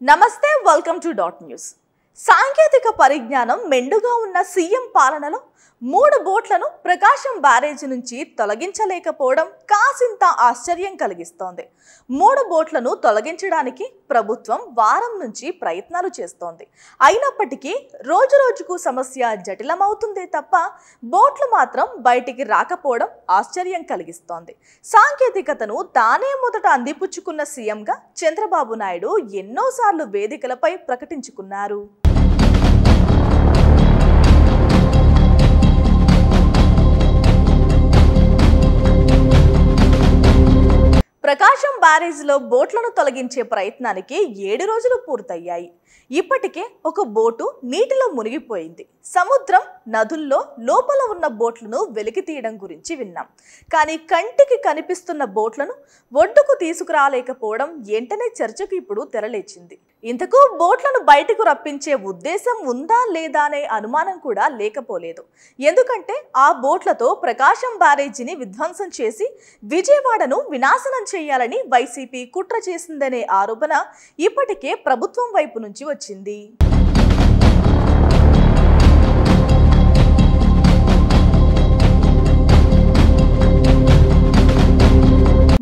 నమస్తే welcome to dot news. సాంకేతిక పరిజ్ఞానం మెండుగా ఉన్న సీఎం పాలనలో 3 బోట్లను ప్రకాశం బ్యారేజ్ నుంచి తొలగించలేకపోవడం కాసింత ఆశ్చర్యం కలిగిస్తోంది. 3 బోట్లను తొలగించడానికి ప్రభుత్వం వారం నుంచి ప్రయత్నాలు చేస్తోంది. అయినప్పటికీ రోజురోజుకు సమస్య జటిలమవుతుందే తప్ప బోట్లు మాత్రం బయటికి రాకపోవడం ఆశ్చర్యం కలిగిస్తోంది. సాంకేతికతను తానే మొదట అందిపుచ్చుకున్న సీఎంగా చంద్రబాబు నాయుడు ఎన్నోసార్లు వేదికలపై ప్రకటించుకున్నారు. ప్రకాశం బ్యారేజ్లో బోట్లను తొలగించే ప్రయత్నానికి 7 రోజులు పూర్తయ్యాయి. ఇప్పటికే ఒక బోటు నీటిలో మునిగిపోయింది. సముద్రం, నదుల్లో లోపల ఉన్న బోట్లను వెలికి తీయడం గురించి విన్నాం. కానీ కంటికి కనిపిస్తున్న బోట్లను ఒడ్డుకు తీసుకురాలేకపోవడం వెంటనే చర్చకు ఇప్పుడు తెరలేచింది. ఇంతకు బోట్లను బయటకు రప్పించే ఉద్దేశం ఉందా లేదా అనే అనుమానం కూడా లేకపోలేదు. ఎందుకంటే ఆ బోట్లతో ప్రకాశం బ్యారేజీని విధ్వంసం చేసి విజయవాడను వినాశనం చేయాలని వైసీపీ కుట్ర చేసిందనే ఆరోపణ ఇప్పటికే ప్రభుత్వం వైపు నుంచి వచ్చింది.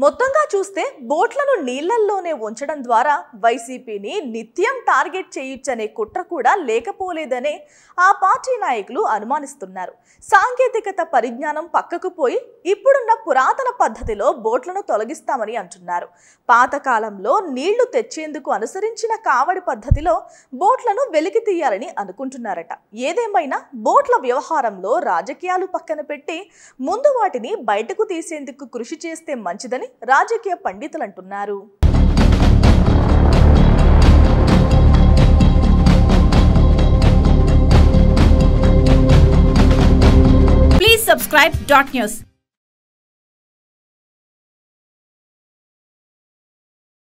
మొత్తంగా చూస్తే బోట్లను నీళ్లల్లోనే ఉంచడం ద్వారా వైసీపీని నిత్యం టార్గెట్ చేయొచ్చనే కుట్ర కూడా లేకపోలేదనే ఆ పార్టీ నాయకులు అనుమానిస్తున్నారు. సాంకేతికత పరిజ్ఞానం పక్కకు పోయి ఇప్పుడున్న పురాతన పద్ధతిలో బోట్లను తొలగిస్తామని అంటున్నారు. పాతకాలంలో నీళ్లు తెచ్చేందుకు అనుసరించిన కావడి పద్ధతిలో బోట్లను వెలికి తీయాలని అనుకుంటున్నారట. ఏదేమైనా బోట్ల వ్యవహారంలో రాజకీయాలు పక్కన పెట్టి ముందు వాటిని బయటకు తీసేందుకు కృషి చేస్తే మంచిదని రాజకీయ పండితులు అంటున్నారు. Please subscribe dot news.